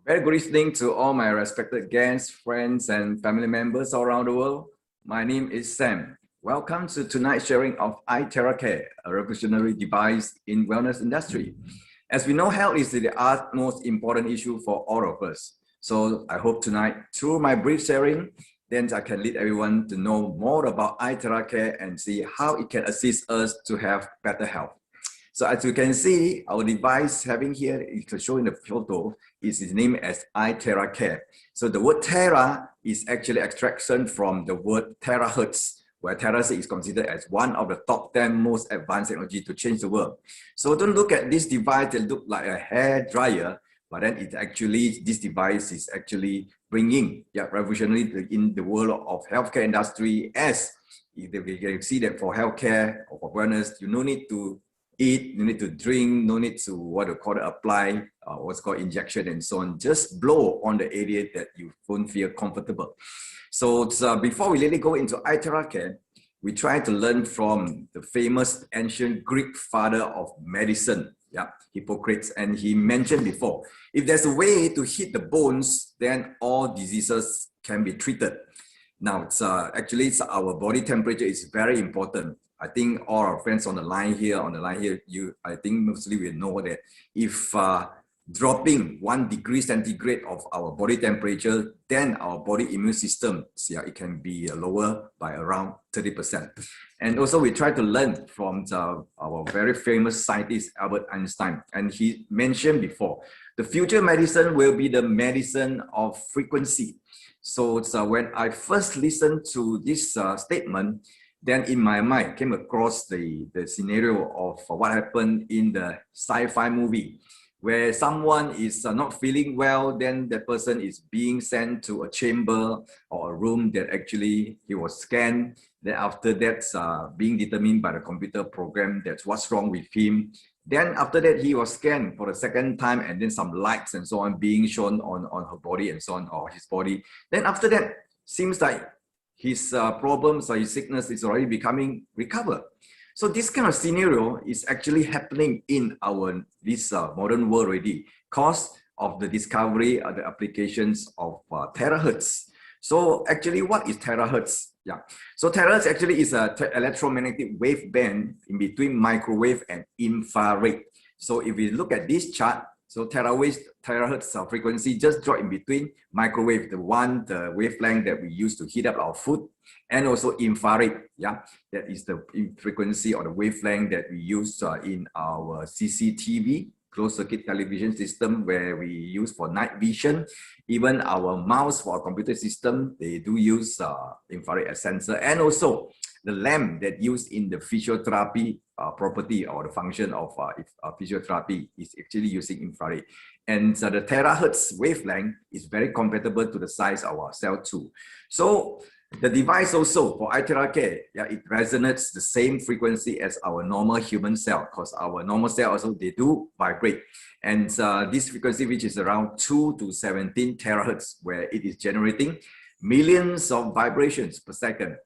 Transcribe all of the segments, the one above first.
Very good evening to all my respected guests, friends, and family members all around the world. My name is Sam. Welcome to tonight's sharing of iTeraCare, a revolutionary device in wellness industry. As we know, health is the utmost important issue for all of us. So I hope tonight, through my brief sharing, then I can lead everyone to know more about iTeraCare and see how it can assist us to have better health. So as you can see, our device having here, you can show in the photo, is named as iTeraCare. So the word Tera is actually extraction from the word terahertz, where terahertz is considered as one of the top 10 most advanced technology to change the world. So don't look at this device that look like a hair dryer, but then it actually, this device is actually bringing revolutionary in the world of healthcare industry, as we can see that for healthcare or for wellness, you no need to eat, you need to drink, no need to apply what's called injection and so on. Just blow on the area that you don't feel comfortable. So before we really go into iTeraCare, we try to learn from the famous ancient Greek father of medicine, Hippocrates, and he mentioned before, if there's a way to hit the bones, then all diseases can be treated. Now, actually, our body temperature is very important. I think all our friends on the line here, I think mostly will know that if dropping 1 degree centigrade of our body temperature, then our body immune system, it can be lower by around 30%. And also we try to learn from our very famous scientist, Albert Einstein. And he mentioned before, the future medicine will be the medicine of frequency. So when I first listened to this statement, then in my mind came across the scenario of what happened in the sci-fi movie, where someone is not feeling well, then the person is being sent to a chamber or a room that actually he was scanned. Then after that, being determined by the computer program that's what's wrong with him. Then after that, he was scanned for the second time, and then some lights and so on being shown on her body and so on, or his body. Then after that, seems like his problems or his sickness is already becoming recovered. So this kind of scenario is actually happening in this modern world already, because of the discovery of the applications of terahertz. So actually, what is terahertz? So terahertz actually is an electromagnetic wave band in between microwave and infrared. So if we look at this chart, so terahertz frequency just drop in between microwave, the wavelength that we use to heat up our food, and also infrared, that is the frequency or the wavelength that we use in our CCTV, closed circuit television system, where we use for night vision. Even our mouse for our computer system, they do use infrared as sensor, and also the lamp that used in the physiotherapy property or the function of physiotherapy is actually using infrared. And the terahertz wavelength is very compatible to the size of our cell too. So the device also for iTeraCare, it resonates the same frequency as our normal human cell, because our normal cell also, they do vibrate. And this frequency, which is around 2 to 17 terahertz, where it is generating millions of vibrations per second.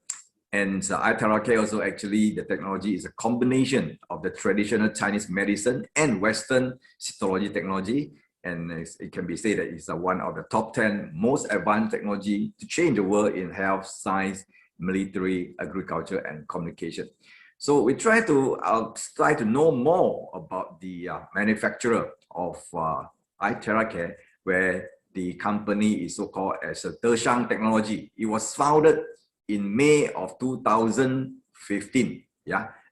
And iTeraCare also, actually, the technology is a combination of the traditional Chinese medicine and Western cytology technology. And it can be said that it's one of the top 10 most advanced technology to change the world in health, science, military, agriculture, and communication. So we try to know more about the manufacturer of iTeraCare, where the company is so-called as a Deshang Technology. It was founded in May of 2015,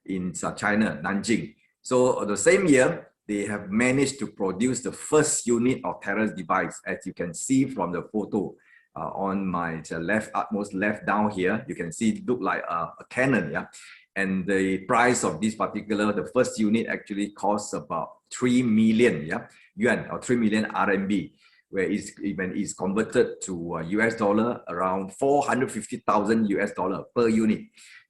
in China, Nanjing. So the same year, they have managed to produce the first unit of terahertz device, as you can see from the photo on my utmost left down here. You can see it look like a cannon, And the price of this particular, the first unit actually costs about 3 million yuan, or 3 million RMB, where even is converted to US dollar around 450,000 US dollar per unit.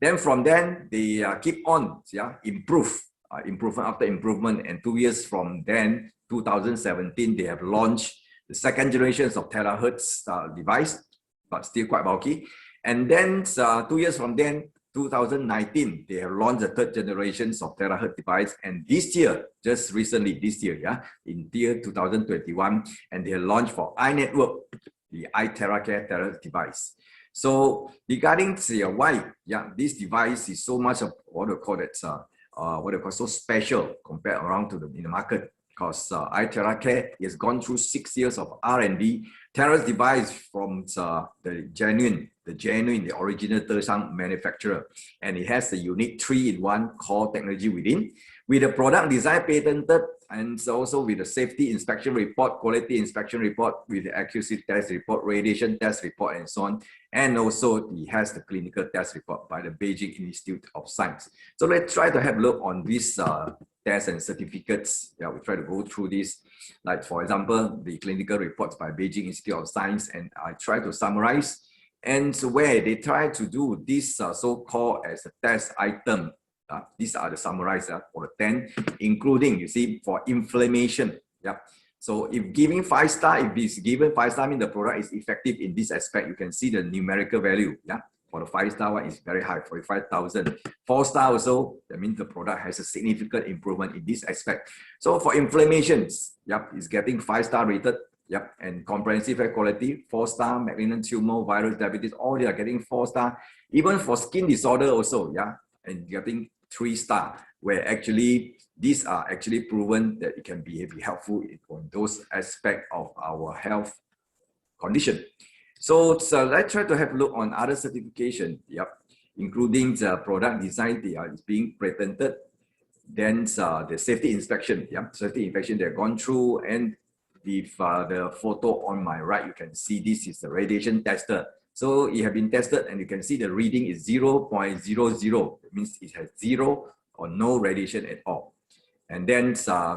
Then from then, they keep on improvement after improvement, and 2 years from then, 2017, they have launched the second generations of terahertz device, but still quite bulky. And then 2 years from then, 2019, they have launched the third generations of terahertz device, and this year, just recently, this year, in year 2021, and they launched for iNetwork, the iTeraCare terahertz device. So regarding why, this device is so much of what we call it, so special compared around to in the market, because iTeraCare has gone through 6 years of R&D. Terahertz device from the original Tersang manufacturer, and it has the unique 3-in-1 core technology within, with the product design patented, and also with the safety inspection report, quality inspection report, with the accuracy test report, radiation test report, and so on. And also it has the clinical test report by the Beijing Institute of Science. So let's try to have a look on these tests and certificates. We try to go through this. Like for example, the clinical reports by Beijing Institute of Science, and I try to summarize. And so where they try to do this so-called as a test item. These are the summarized for the 10, including, you see, for inflammation. So if giving 5-star, if it's given 5-star, means the product is effective in this aspect. You can see the numerical value. For the 5-star one is very high, 45,000. 4-star also, that means the product has a significant improvement in this aspect. So for inflammations, it's getting 5-star rated. And comprehensive air quality, 4-star, malignant tumor, virus, diabetes, all they are getting 4-star. Even for skin disorder also, and getting 3-star, where actually these are actually proven that it can be helpful on those aspects of our health condition. So let's try to have a look on other certification, including the product design, they are being patented. Then the safety inspection, safety inspection they've gone through, and with the photo on my right, you can see this is the radiation tester. So it has been tested, and you can see the reading is 0.00. It means it has 0 or no radiation at all. And then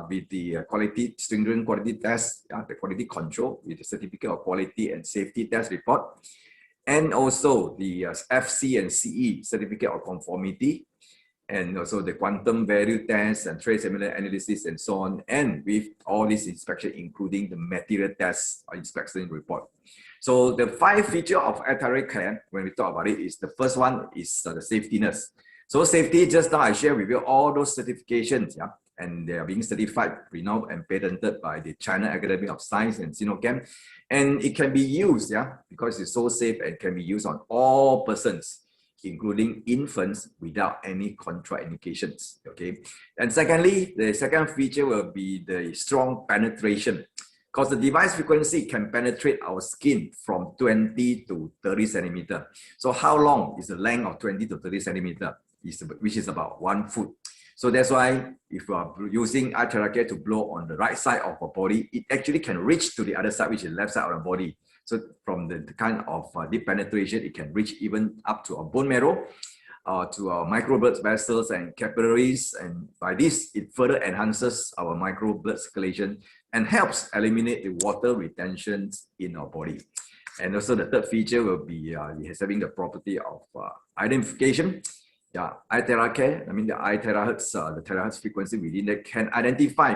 with the quality, stringent quality test, the quality control with the certificate of quality and safety test report, and also the FC and CE certificate of conformity, and also the quantum value test and trace element analysis and so on, and with all this inspection, including the material test or inspection report. So the 5 features of iTeraCare, when we talk about it, is the first one is the safetiness. So safety, just now I share with you all those certifications, and they are being certified, renowned and patented by the China Academy of Science and Sinochem. And it can be used, because it's so safe and can be used on all persons, including infants, without any contraindications. Okay. And secondly, the second feature will be the strong penetration, because the device frequency can penetrate our skin from 20 to 30 centimeter. So how long is the length of 20 to 30 centimeter, which is about 1 foot. So that's why if you are using iTeraCare to blow on the right side of our body, it actually can reach to the other side, which is left side of the body. So from the kind of deep penetration, it can reach even up to our bone marrow, to our micro blood vessels and capillaries. And by this, it further enhances our micro blood circulation and helps eliminate the water retentions in our body. And also the third feature will be having the property of identification. iTeraCare, the iTerahertz, the terahertz frequency within that can identify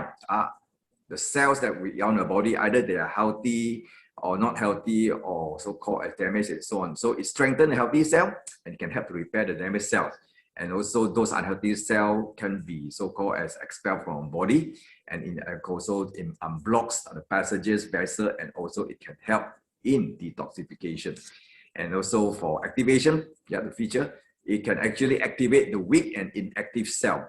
the cells that we on the body, either they are healthy or not healthy, or so-called as damaged and so on. So it strengthens the healthy cell and it can help to repair the damaged cells. And also those unhealthy cells can be so-called as expelled from body, and also blocks the passages, vessel, and also it can help in detoxification. And also for activation, the feature, it can actually activate the weak and inactive cell.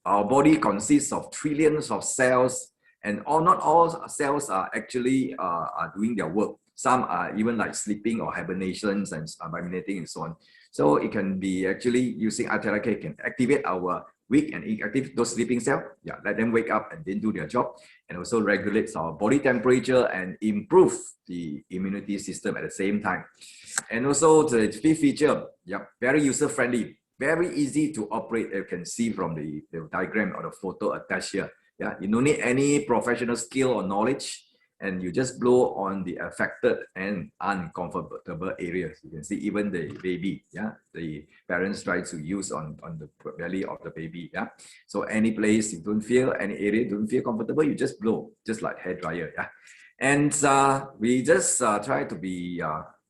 Our body consists of trillions of cells, and not all cells are actually are doing their work. Some are even like sleeping or hibernations and hibernating and so on. So it can be actually using iTeraCare can activate our weak and inactive, those sleeping cells. Let them wake up and then do their job, and also regulates our body temperature and improve the immunity system at the same time. And also the fifth feature, very user-friendly, very easy to operate. You can see from the diagram or the photo attached here. You don't need any professional skill or knowledge, and you just blow on the affected and uncomfortable areas. You can see even the baby, the parents try to use on the belly of the baby. So any place you don't feel, any area you don't feel comfortable, you just blow, just like hair dryer. And we just try to be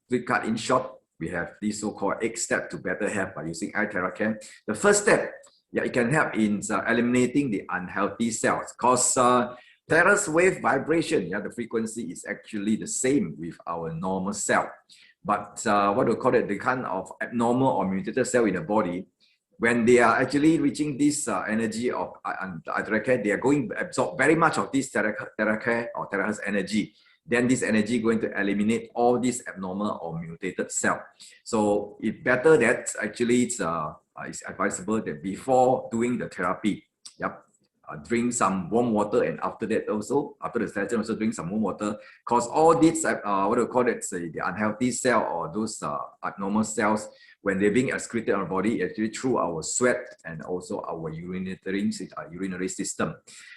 quick cut in short. we have this so-called 8 steps to better health by using iTeraCare. The first step, yeah, it can help in eliminating the unhealthy cells, because terahertz wave vibration, yeah, the frequency is actually the same with our normal cell. But what do we call it, the kind of abnormal or mutated cell in the body, when they are actually reaching this energy of iTeraCare, they are going to absorb very much of this iTeraCare or terahertz energy. Then this energy going to eliminate all these abnormal or mutated cell. So it's better that actually it's advisable that before doing the therapy, yep, drink some warm water, and after that also, after the session also drink some warm water, because all these, what do you call it, say, the unhealthy cell or those abnormal cells, when they're being excreted in our body, actually through our sweat and also our urinary system.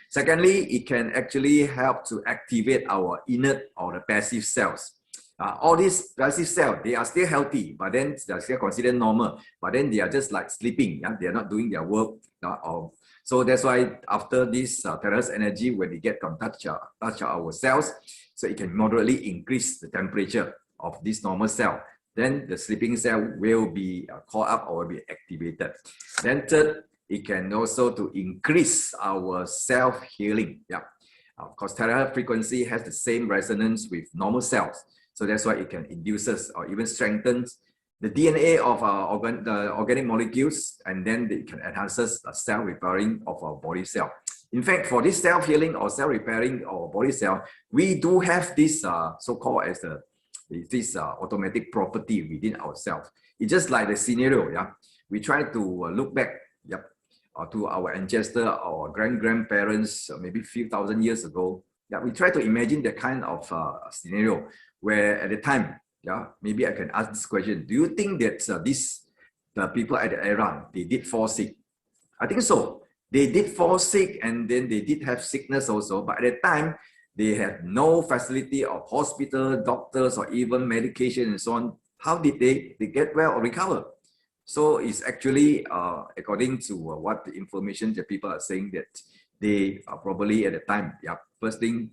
Secondly, it can actually help to activate our inert or the passive cells. All these passive cells, they are still healthy, but then they're still considered normal, but then they are just like sleeping. Yeah? They are not doing their work. So that's why after this terahertz energy, when they get to touch our cells, so it can moderately increase the temperature of this normal cell. Then the sleeping cell will be called up or will be activated. Then third, it can also to increase our self-healing. Yeah, because terahertz frequency has the same resonance with normal cells. So that's why it can induce or even strengthens the DNA of the organic molecules, and then it can enhance the cell repairing of our body cell. In fact, for this self-healing or cell repairing of body cell, we do have this so-called as this automatic property within ourselves. It's just like the scenario, yeah. We try to look back, yep, to our ancestor or grandparents, maybe a few thousand years ago. Yeah, we try to imagine the kind of scenario where at the time, yeah, maybe I can ask this question: do you think that the people at the era, they did fall sick? I think so. They did fall sick, and then they did have sickness also. But at the time, they had no facility of hospital, doctors, or even medication and so on. How did they get well or recover? So it's actually according to what the information that people are saying, that they are probably at the time, yeah, first thing,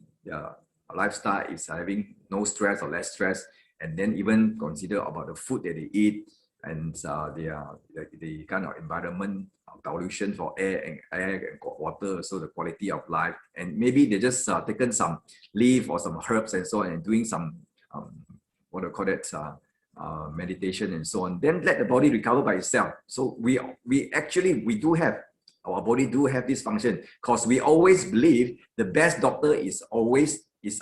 lifestyle is having no stress or less stress, and then even consider about the food that they eat, and the kind of environment pollution for air and water, so the quality of life, and maybe they just taken some leaf or some herbs and so on, and doing some what do you call it, meditation and so on, then let the body recover by itself. So we do have, our body do have this function, because we always believe the best doctor is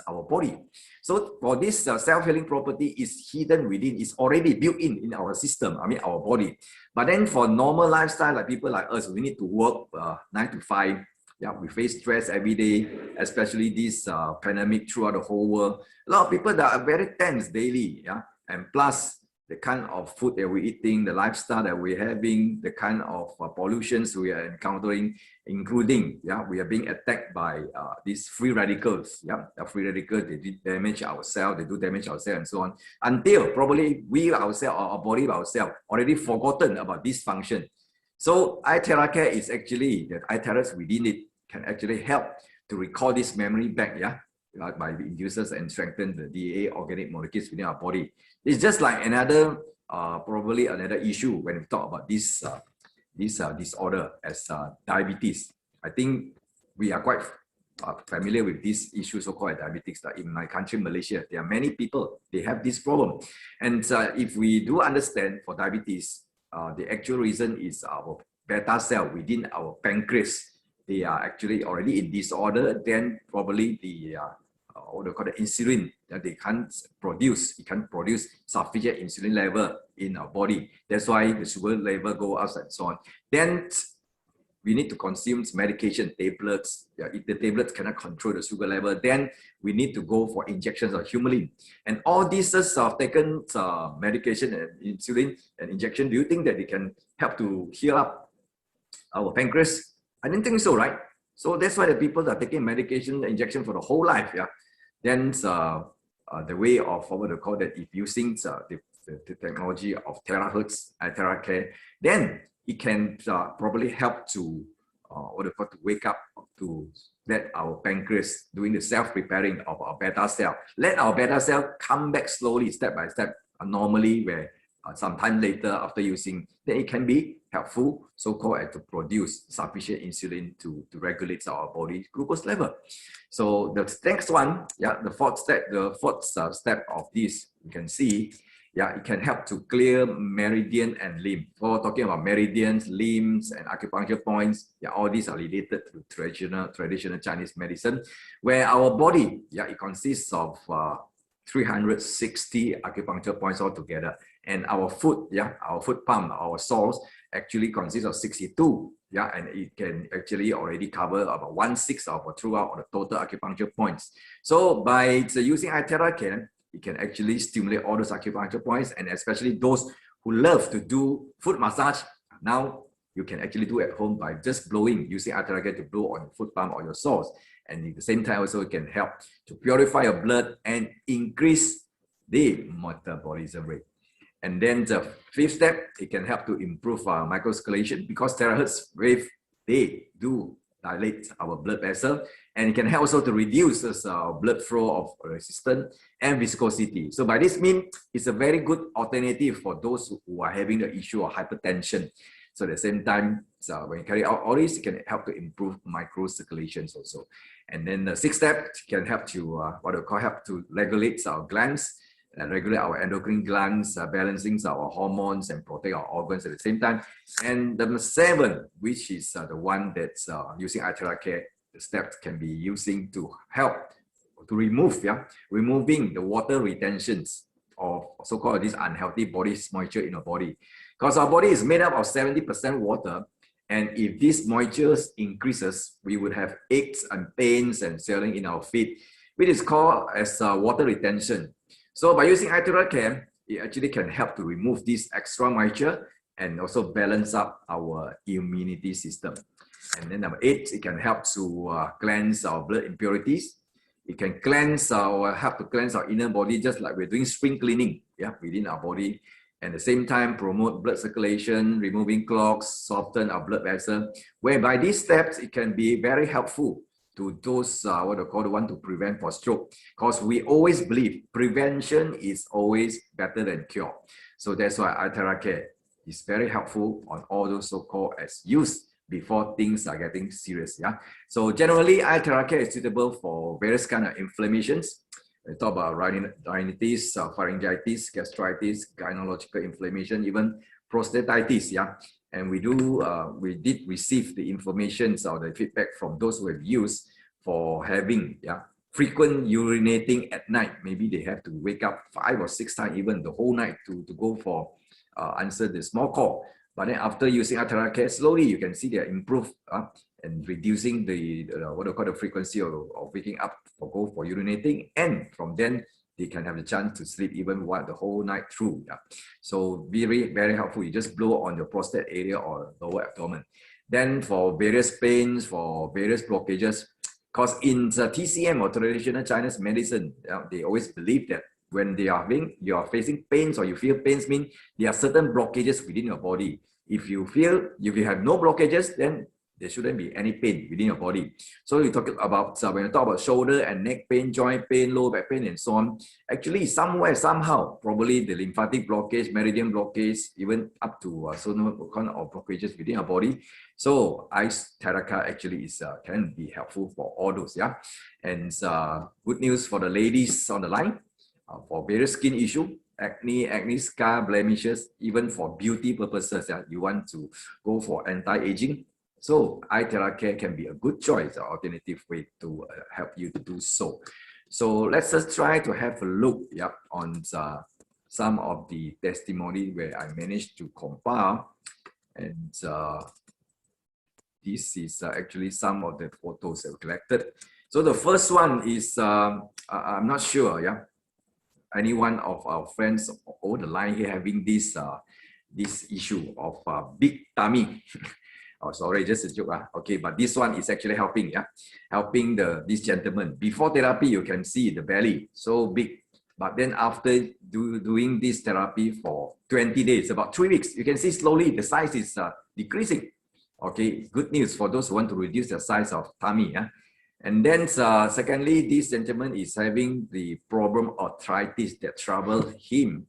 our body. So for this self-healing property is hidden within, is already built in our system, I mean our body. But then for normal lifestyle, like people like us, we need to work 9 to 5. Yeah, we face stress every day, especially this pandemic throughout the whole world. A lot of people that are very tense daily, yeah, and plus the kind of food that we're eating, the lifestyle that we're having, the kind of pollutions we are encountering, including, yeah, we are being attacked by these free radicals. Yeah, the free radicals, they do damage our cell, they do damage our cell and so on, until probably we ourselves, our body ourselves, already forgotten about this function. So iTeraCare is actually, that iTeraCare within it can actually help to recall this memory back, yeah, by the induces and strengthen the DNA organic molecules within our body. It's just like another, probably another issue when we talk about this disorder as diabetes. I think we are quite familiar with this issue, so-called diabetes. In my country, Malaysia, there are many people, they have this problem. And if we do understand for diabetes, the actual reason is our beta cell within our pancreas. They are actually already in disorder, then probably the what they call the insulin that they can't produce. It can't produce sufficient insulin level in our body. That's why the sugar level go up and so on. Then we need to consume medication, tablets. Yeah, if the tablets cannot control the sugar level, then we need to go for injections of humulin. And all these taken medication and insulin and injection, do you think that they can help to heal up our pancreas? I didn't think so, right? So that's why the people are taking medication, injection for the whole life. Yeah. Then the way of what they call that, if using the technology of terahertz, iTeraCare, then it can probably help to what they call to wake up, to let our pancreas doing the self-repairing of our beta cell. Let our beta cell come back slowly, step by step, normally, where sometime later after using, then it can be helpful, so-called to produce sufficient insulin to regulate our body glucose level. So the next one, the fourth step of this, you can see, it can help to clear meridian and limb. So talking about meridians, limbs, and acupuncture points, all these are related to traditional Chinese medicine, where our body, it consists of 360 acupuncture points altogether, and our foot, our foot palm, our soles actually consists of 62. And it can actually already cover about 1/6 of throughout the total acupuncture points. So by using iTeraCare, it can actually stimulate all those acupuncture points, and especially those who love to do foot massage. Now you can actually do at home by just blowing, using iTeraCare to blow on your foot palm or your soles. And at the same time, also it can help to purify your blood and increase the metabolism rate. And then the fifth step, it can help to improve microcirculation, because terahertz wave, they do dilate our blood vessel, and it can help also to reduce blood flow of resistance and viscosity. So by this means, it's a very good alternative for those who are having the issue of hypertension. So at the same time, when you carry out all this, it can help to improve microcirculations also. And then the sixth step can help to help to regulate our glands, regulate our endocrine glands, balancing our hormones and protect our organs at the same time. And the seventh, which is the one that's using iTeraCare, the steps can be using to help to removing the water retentions of so-called this unhealthy body moisture in our body. Because our body is made up of 70% water, and if this moisture increases, we would have aches and pains and swelling in our feet, which is called as water retention. So by using iTeraCare, it actually can help to remove this extra moisture and also balance up our immunity system. And then number 8, it can help to cleanse our blood impurities. It can help to cleanse our inner body, just like we're doing spring cleaning, within our body. And at the same time, promote blood circulation, removing clogs, soften our blood vessel. Whereby these steps, it can be very helpful to those want to prevent for stroke, because we always believe prevention is always better than cure. So that's why iTeraCare is very helpful on all those so-called as use before things are getting serious. So generally, iTeraCare is suitable for various kind of inflammations. We talk about rhinitis, pharyngitis, gastritis, gynecological inflammation, even prostatitis. And we did receive the information or the feedback from those who have used for having frequent urinating at night. Maybe they have to wake up 5 or 6 times even the whole night to go for answer the small call. But then after using iTeraCare, slowly you can see they improve and reducing the frequency of waking up or go for urinating, and from then they can have the chance to sleep even the whole night through. So very, very helpful. You just blow on your prostate area or lower abdomen. Then for various pains, for various blockages, because in the TCM or traditional Chinese medicine, they always believe that when you are facing pains or you feel pains, mean there are certain blockages within your body. If you have no blockages, then there shouldn't be any pain within your body. So you talk about when you talk about shoulder and neck pain, joint pain, low back pain, and so on. Actually, somehow, probably the lymphatic blockage, meridian blockage, even up to some kind of blockages within your body. So iTeraCare actually can be helpful for all those. And good news for the ladies on the line for various skin issue. Acne, scar, blemishes, even for beauty purposes, you want to go for anti-aging. So iTeraCare can be a good choice, an alternative way to help you to do so. So let's just try to have a look on some of the testimony where I managed to compile. And this is actually some of the photos that we collected. So the first one is, I'm not sure, any one of our friends over the line here having this issue of big tummy. Oh, sorry, just a joke. Okay, but this one is actually helping, helping this gentleman. Before therapy, you can see the belly so big, but then after doing this therapy for 20 days, about 3 weeks, you can see slowly the size is decreasing. Okay, good news for those who want to reduce the size of tummy. And then secondly, this gentleman is having the problem of arthritis that trouble him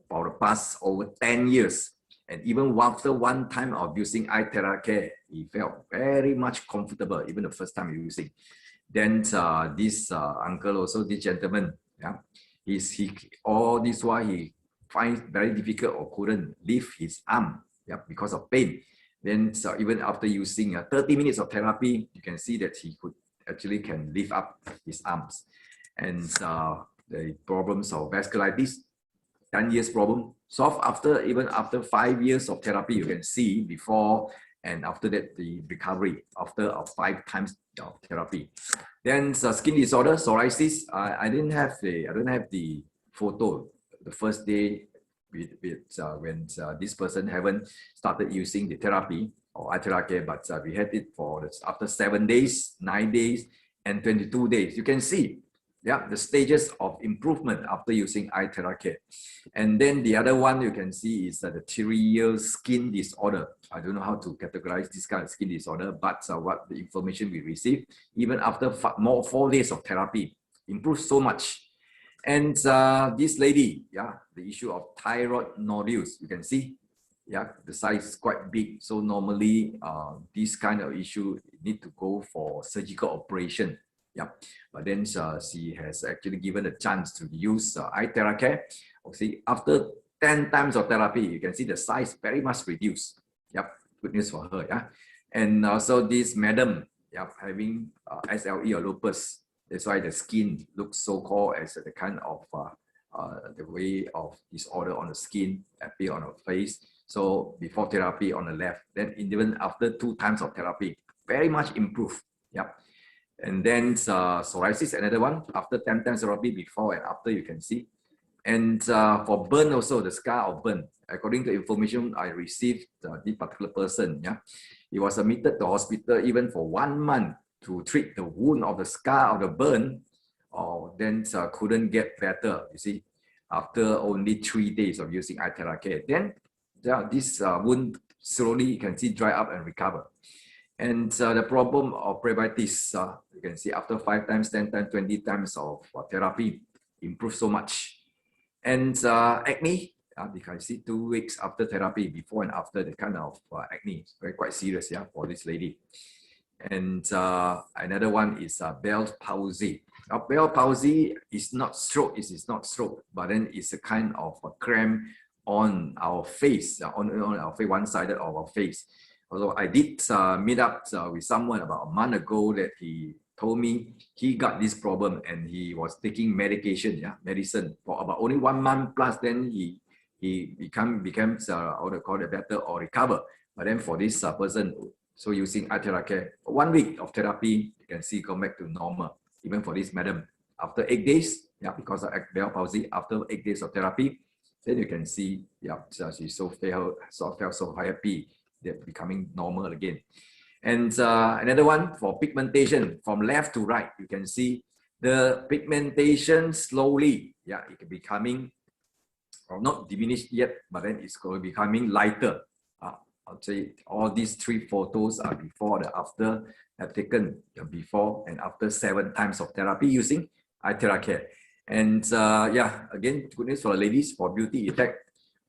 for the past over 10 years. And even after one time of using iTeraCare, he felt very much comfortable, even the first time using. Then this uncle also, this gentleman, yeah, all this while he finds very difficult or couldn't lift his arm, yeah, because of pain. Then even after using 30 minutes of therapy, you can see that he could actually can lift up his arms. And the problems of vasculitis, 10 years problem, solved even after 5 years of therapy. You can see before and after that the recovery after 5 times of therapy. Then skin disorder, psoriasis. I don't have the photo the first day when this person haven't started using the therapy or iTeraCare, but we had it for after 7 days, 9 days, and 22 days. You can see, yeah, the stages of improvement after using iTeraCare. And then the other one you can see is the 3-year skin disorder. I don't know how to categorize this kind of skin disorder, but what the information we received, even after 4 days of therapy, improved so much. And this lady, yeah, the issue of thyroid nodules, you can see, yeah, the size is quite big. So normally this kind of issue need to go for surgical operation. Yeah, but then she has actually given a chance to use iTeraCare. See, after 10 times of therapy, you can see the size very much reduced. Yep, good news for her. Yeah, and also this madam, yeah, having SLE or lupus. That's why the skin looks so-called as the kind of the way of disorder on the skin appear on her face. So before therapy on the left, then even after 2 times of therapy, very much improved. Yep. And then psoriasis, another one, after 10 times therapy, before and after, you can see. And for burn also, the scar of burn, according to information I received, this particular person, yeah, he was admitted to hospital even for 1 month to treat the wound of the scar of the burn, or then couldn't get better, you see, after only 3 days of using iTeraCare. Then this wound slowly, you can see, dry up and recover. And the problem of pruritus, you can see after 5 times, 10 times, 20 times of therapy, improved so much. And acne, you can see 2 weeks after therapy, before and after, the kind of acne, very quite serious, yeah, for this lady. And another one is Bell's palsy. Bell's palsy is not stroke, it is not stroke, but then it's a kind of a cramp on our face, on our face, one-sided of our face. Although I did meet up with someone about a month ago that he told me he got this problem and he was taking medication, yeah, medicine for about only 1 month plus. Then he became how to call it, better or recover. But then for this person, so using iTeraCare, 1 week of therapy, you can see come back to normal. Even for this madam, after 8 days, yeah, because of Bell's palsy, after 8 days of therapy, then you can see, yeah, she felt so happy. They're becoming normal again. And another one for pigmentation, from left to right, you can see the pigmentation slowly, yeah, it can be becoming, or not diminished yet, but then it's going to be becoming lighter. I'll say all these 3 photos are before and after, have taken before and after 7 times of therapy using iTeraCare. And yeah, again, good news for the ladies for beauty effect.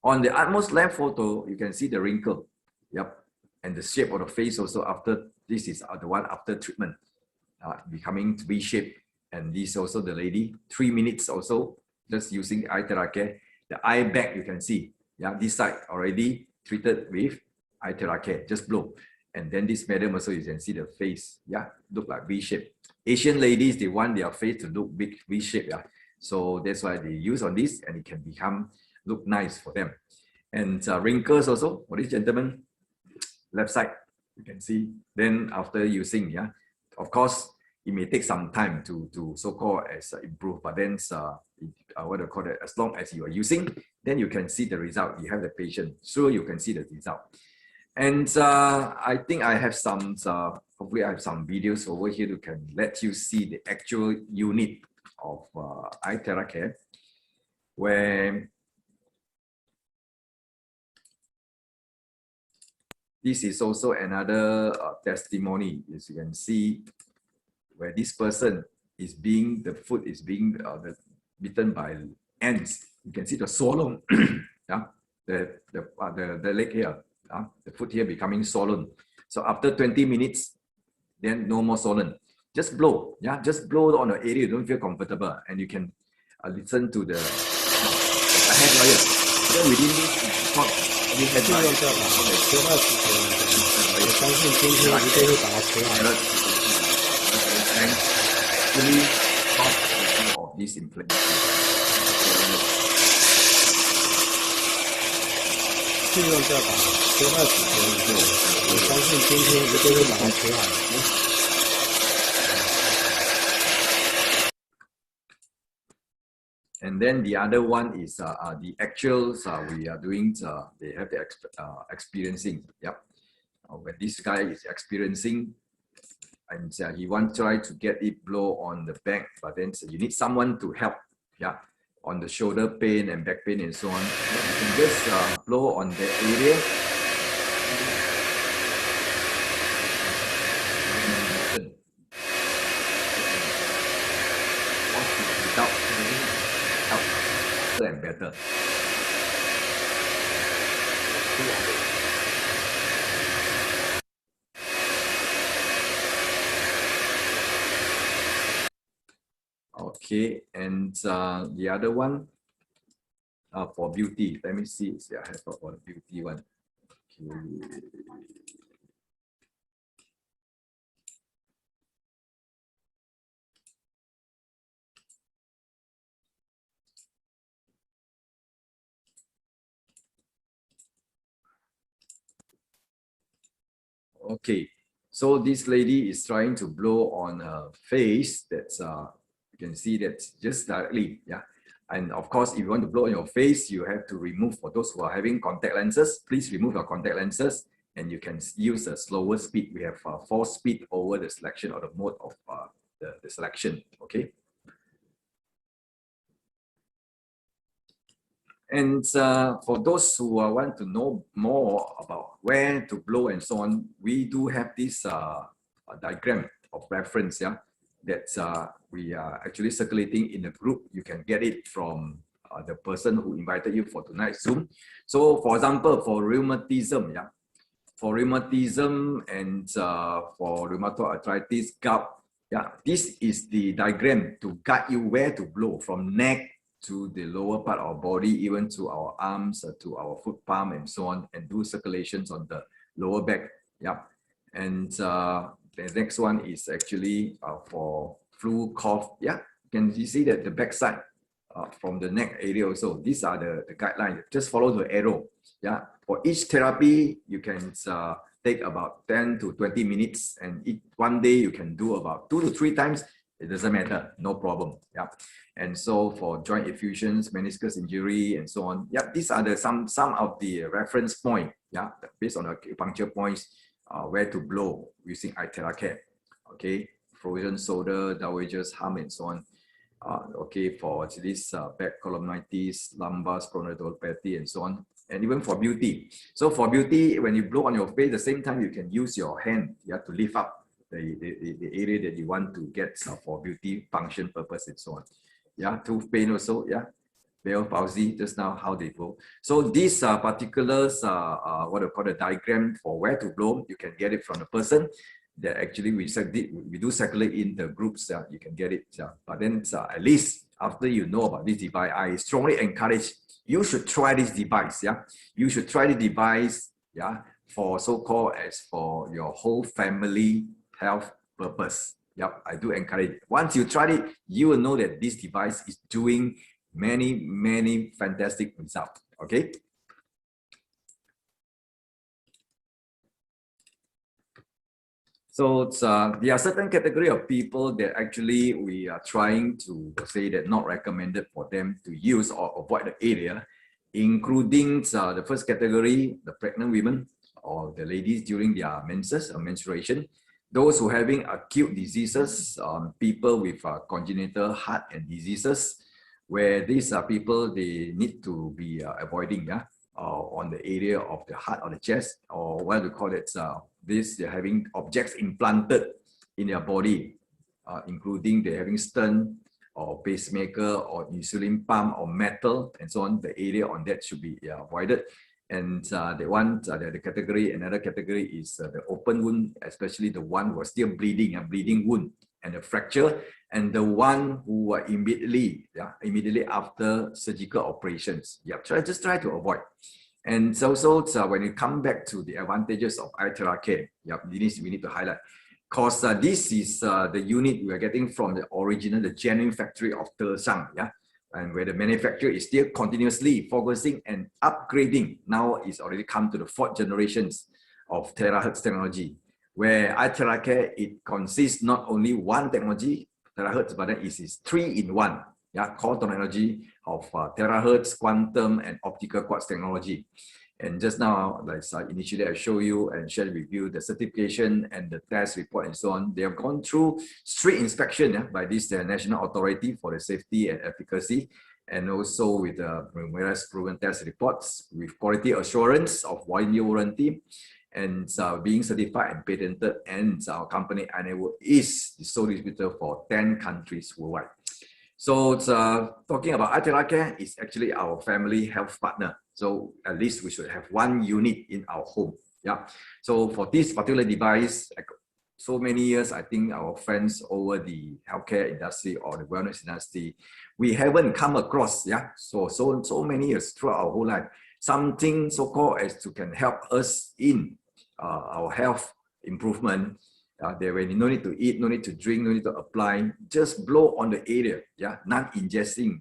On the utmost left photo, you can see the wrinkle. Yep, and the shape of the face also after, this is the one after treatment, becoming V-shape. And this also the lady, 3 minutes also, just using iTeraCare. The eye bag, you can see, yeah, this side already treated with iTeraCare, just blow. And then this madam also, you can see the face, yeah, look like V-shape. Asian ladies, they want their face to look big V-shape, yeah. So that's why they use on this, and it can look nice for them. And wrinkles also for this gentleman, left side, you can see. Then after using, yeah, of course, it may take some time to so-called as improve, but then what do you call it? As long as you are using, then you can see the result. You have the patient, so you can see the result. And I think I have some, hopefully I have some videos over here that can let you see the actual unit of iTeraCare, where this is also another testimony, as you can see, where this person is the foot is being bitten by ants. You can see the swallow Yeah, the leg here, the foot here becoming swollen. So after 20 minutes, then no more swollen. Just blow, yeah, just blow on the area you don't feel comfortable, and you can listen to the head wire. Then within this, we have actually cause of this inflammation. 就用这把切断齿轮，我相信今天一定会把它切好的。 And then the other one is the actuals we are doing. They have the experiencing. Yep. When this guy is experiencing, and he wants to try to get it blow on the back, but then you need someone to help. Yeah, on the shoulder pain and back pain and so on. You can just blow on the area. And better. Okay, and the other one for beauty. Let me see. I have for the beauty one. Okay. Okay, so this lady is trying to blow on her face. That's you can see that just directly, yeah. And of course, if you want to blow on your face, you have to remove, for those who are having contact lenses, please remove your contact lenses, and you can use a slower speed. We have 4 speed over the selection or the mode of the selection. Okay. And for those who want to know more about where to blow and so on, we do have this diagram of reference, yeah, that we are actually circulating in the group. You can get it from the person who invited you for tonight's Zoom. So for example, for rheumatism, yeah, for rheumatism and for rheumatoid arthritis, gout, yeah, this is the diagram to guide you where to blow from neck to the lower part of our body, even to our arms, to our foot palm and so on, and do circulations on the lower back. Yeah. And the next one is actually for flu, cough. Yeah, you see that the back side from the neck area also. These are the guidelines. Just follow the arrow. Yeah. For each therapy, you can take about 10 to 20 minutes, and one day you can do about 2 to 3 times. It doesn't matter, no problem. Yeah. And so for joint effusions, meniscus injury, and so on. Yeah, these are some of the reference point. Yeah, based on the acupuncture points, where to blow using iTeraCare. Okay, frozen shoulder, dowager's harm, and so on. Okay, for this back columnitis, lumbar spondyloarthropathy, and so on. And even for beauty. So for beauty, when you blow on your face, at the same time you can use your hand, yeah, to lift up the area that you want to get for beauty function purpose and so on. Yeah, tooth pain also, yeah, Bell palsy, just now how they blow. So these particulars, what I call the diagram for where to blow, you can get it from the person that actually we do circulate in the groups. You can get it, but then at least after you know about this device, I strongly encourage you should try this device. Yeah, you should try the device. Yeah, for so-called as for your whole family health purpose. Yep, I do encourage it. Once you try it, you will know that this device is doing many fantastic results. Okay. So there are certain category of people that actually we are trying to say that not recommended for them to use or avoid the area, including the first category, the pregnant women or the ladies during their menses or menstruation. Those who are having acute diseases, people with congenital heart and diseases, where these are people they need to be avoiding, yeah, on the area of the heart or the chest, or what we call it, they're having objects implanted in their body, including they're having stent, or pacemaker or insulin pump or metal and so on. The area on that should be avoided. And the category, another category is the open wound, especially the one who are still bleeding, a bleeding wound and a fracture, and the one who are immediately after surgical operations. Just try to avoid. And also, when you come back to the advantages of iTeraCare, we need to highlight, because this is the unit we are getting from the original, the genuine factory of Tesang, and where the manufacturer is still continuously focusing and upgrading. Now it's already come to the 4th generations of terahertz technology, where iTeraCare, it consists not only one technology, terahertz, but then it is 3-in-1, core technology of terahertz, quantum, and optical quartz technology. And just now, like initially I show you and share with you the certification and the test report and so on. They have gone through strict inspection by this National Authority for the Safety and Efficacy, and also with various proven test reports with quality assurance of 1-year warranty, and being certified and patented. And our company is the sole distributor for 10 countries worldwide. So talking about iTeraCare is actually our family health partner. So at least we should have one unit in our home. So for this particular device, so many years, I think our friends over the healthcare industry or the wellness industry, we haven't come across, so many years throughout our whole life, something so-called as to can help us in our health improvement. When you no need to eat, no need to drink, no need to apply, just blow on the area, non-ingesting,